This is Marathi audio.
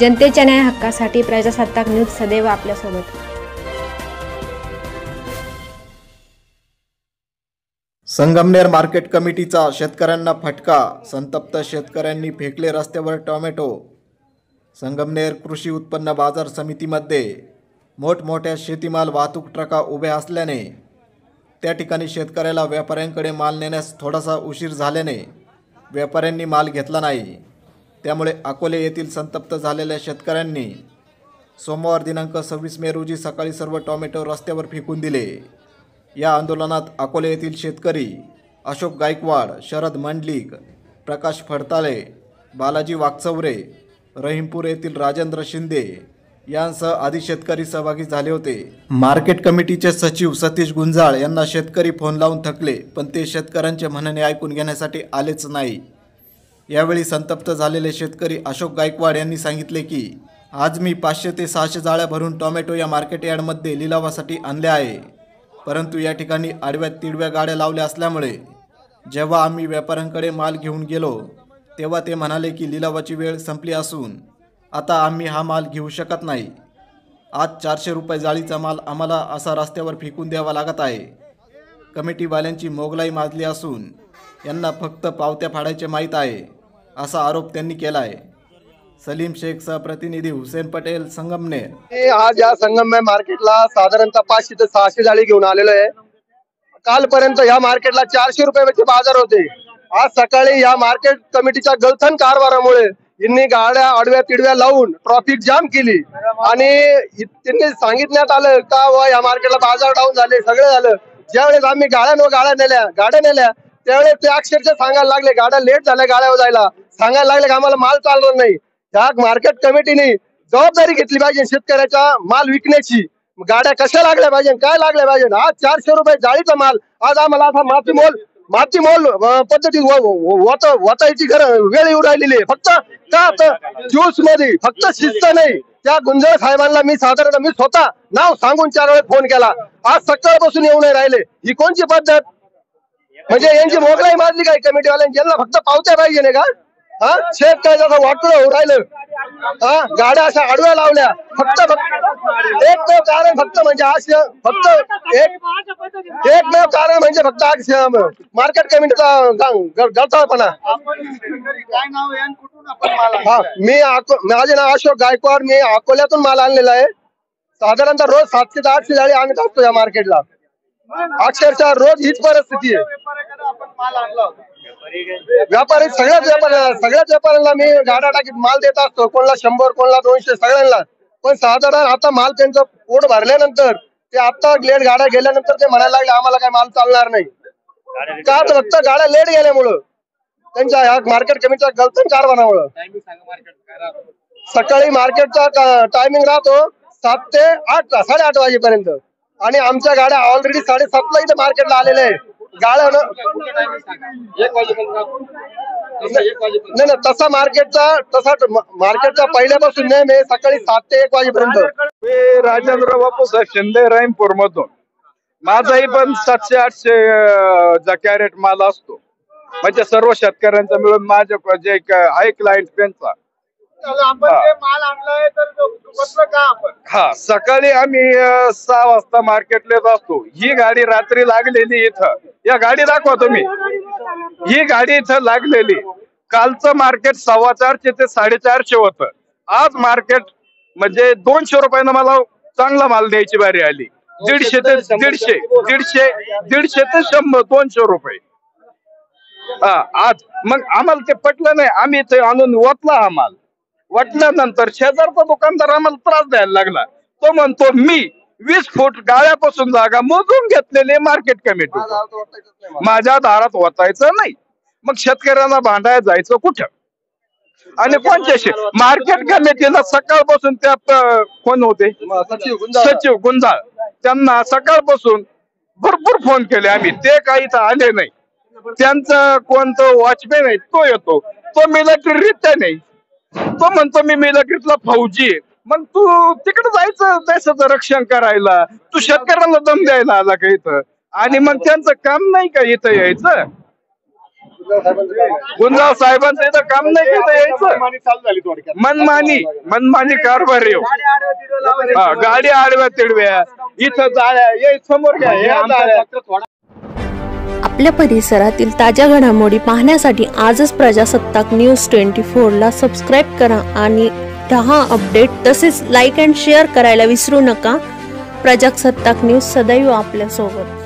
जनतेच्या न्याय हक्कासाठी प्रजासत्ताक न्यूज सदैव आपल्यासोबत। संगमनेर मार्केट कमिटीचा शेतकऱ्यांना फटका, संतप्त शेतकऱ्यांनी फेकले रस्त्यावर टोमॅटो। संगमनेर कृषी उत्पन्न बाजार समितीमध्ये मोठमोठ्या शेतीमाल वाहतूक ट्रका उभ्या असल्याने त्या ठिकाणी शेतकऱ्याला व्यापाऱ्यांकडे माल नेण्यास थोडासा उशीर झाल्याने व्यापाऱ्यांनी माल घेतला नाही। त्यामुळे अकोले येथील संतप्त झालेल्या शेतकऱ्यांनी सोमवार दिनांक 26 मे रोजी सकाळी सर्व टोमॅटो रस्त्यावर फेकून दिले। या आंदोलनात अकोले येथील शेतकरी अशोक गायकवाड, शरद मंडलिक, प्रकाश फडताळे, बालाजी वाकचौरे, रहीमपूर येथील राजेंद्र शिंदे यांसह आदी शेतकरी सहभागी झाले होते। मार्केट कमिटीचे सचिव सतीश गुंजाळ यांना शेतकरी फोन लावून थकले, पण ते शेतकऱ्यांचे म्हणणे ऐकून घेण्यासाठी आलेच नाही। यावेळी संतप्त झालेले शेतकरी अशोक गायकवाड यांनी सांगितले की आज मी 500 ते 600 जाळ्या भरून टोमॅटो या मार्केट यार्डमध्ये लिलावासाठी आणले आहे, परंतु या ठिकाणी आडव्या तिडव्या गाड्या लावल्या असल्यामुळे जेव्हा आम्ही व्यापाऱ्यांकडे माल घेऊन गेलो तेव्हा ते म्हणाले की लिलावाची वेळ संपली असून आता आम्ही हा माल घेऊ शकत नाही। आज 400 रुपये जाळीचा माल आम्हाला असा रस्त्यावर फेकून द्यावा लागत आहे। कमिटीवाल्यांची मोगलाई माजली असून यांना फक्त पावत्या फाडायचे माहीत आहे, असा आरोप त्यांनी केला आहे। सलीम शेख सह प्रतिनिधी हुसेन पटेल, संगमनेर। आज या संगमनेर मार्केटला साधारणतः 500 ते 600 जाळी घेऊन आलेलो आहे। कालपर्यंत या मार्केटला 400 रुपयाचे बाजार होते। आज सकाळी या मार्केट कमिटीच्या गलथन कारभारामुळे यांनी गाड्या आडव्या तिडव्या लावून ट्रॅफिक जाम केली आणि त्यांनी सांगितण्यात आलं का या मार्केटला बाजार डाऊन झाले, सगळं झालं। ज्यावेळेस आम्ही गाड्या नेल्या त्यावेळेस ते अक्षरशः सांगायला लागले गाड्या लेट झाल्या, गाड्यावर जायला सांगायला लागले की आम्हाला माल चालणार नाही। त्या मार्केट कमिटीने जबाबदारी घेतली पाहिजे शेतकऱ्याचा माल विकण्याची। गाड्या कशा लागल्या पाहिजे, काय लागल्या पाहिजे। आज 400 रुपये जाळीचा माल आज आम्हाला असा मातीमोल पद्धतीत वाचायची वेळ येऊ राहिलेली आहे। फक्त का ज्यूस मध्ये फक्त शिस्त नाही। त्या गुंजळ साहेबांना मी स्वतः नाव सांगून 4 वेळा फोन केला, आज सकाळपासून येऊ नाही राहिले। ही कोणची पद्धत? म्हणजे यांची मोगलाई मारली काय कमिटीवाल्यांनी? यांना फक्त पावत्या पाहिजे नाही का? शेत काय जसं वाटलं होऊ राहिलं, गाड्या अशा आडव्या लावल्या फक्त एकमेव कारण फक्त म्हणजे आज फक्त एकमेव कारण म्हणजे फक्त आज मार्केट कमिटीचा गलथापणा। माझे नाव अशोक गायकवाड, मी अकोल्यातून माल आणलेला आहे। साधारणतः रोज 700 ते 800 जाळी आणत असतो या मार्केटला। अक्षरशः रोज हीच परिस्थिती आहे। व्यापारी सगळ्याच व्यापाऱ्यांना मी गाड्या टाकीत माल देत असतो, कोणाला 100, कोणाला 200, सगळ्यांना। पण साधारण आता माल त्यांचं पोट भरल्यानंतर ते आता लेट गाड्या गेल्यानंतर ते म्हणायला लागले आम्हाला काय माल चालणार नाही का? तर फक्त गाड्या लेट गेल्यामुळं त्यांच्या ह्या मार्केट कमिटीच्या गलथन कारभारामुळं। सकाळी मार्केटचा टायमिंग राहतो 7 ते 8, 8:30 वाजेपर्यंत आणि आमच्या गाड्या ऑलरेडी 7:30 ला इथे मार्केटला आलेल्या आहे। गाड्या नाही तसा मार्केटचा पहिल्यापासून नाही, सकाळी 7 ते 1 वाजेपर्यंत। मी राजेंद्र बापू शिंदे, रहीमपूर मधून। माझाही पण 700-800 कॅरेट माल असतो, म्हणजे सर्व शेतकऱ्यांचा मिळून माझे जे आहे क्लायंट त्यांचा। सकाळी आम्ही 6 वाजता मार्केटला येत असतो। ही गाडी रात्री लागलेली इथं, या गाडी दाखवा तुम्ही, ही गाडी इथं लागलेली। कालचं मार्केट 450 ते 450 होतं। आज मार्केट म्हणजे 200 रुपयानं मला चांगला माल द्यायची बारी आली। 150 ते 100, 200 रुपये। आज मग आम्हाला ते पटलं नाही, आम्ही इथे आणून ओतला हा माल। वाटल्यानंतर शेजारचा दुकानदार आम्हाला त्रास द्यायला लागला। तो म्हणतो मी 20 फूट गाळ्यापासून जागा मोजून घेतलेली मार्केट कमिटी, माझ्या दारात ओतायचं नाही। मग शेतकऱ्यांना भांडायला जायचं कुठं आणि कोणत्याशी? मार्केट कमिटीला सकाळपासून त्यात कोण होते? सचिव गुंजाळ। त्यांना सकाळपासून भरपूर फोन केले आम्ही, ते काही इथं आले नाही। त्यांचं कोणतं वॉचमॅन आहे तो येतो, तो मिलिटरी रित्या नाही, तो म्हणतो मी मिलिटरीतला फौजी आहे। मग तू तिकडे जायचं देशाचं रक्षण करायला, तू शेतकऱ्यांना दम द्यायला आला का इथं? आणि मग त्यांचं काम नाही का इथं यायचं? गुंजाळ साहेबांचं इथं काम नाही करता यायचं. मनमानी कारभार येऊ. गाडी आडव्या तिडव्या इथं जाळ्या समोर घ्या. आपल्या परिसरातील ताज्या घडामोडी पाहण्यासाठी आजच प्रजासत्ताक न्यूज 24 ला सबस्क्राईब करा आणि रहा अपडेट. तसेच लाईक अँड शेअर करायला विसरू नका. प्रजासत्ताक न्यूज सदैव आपल्या सोबत.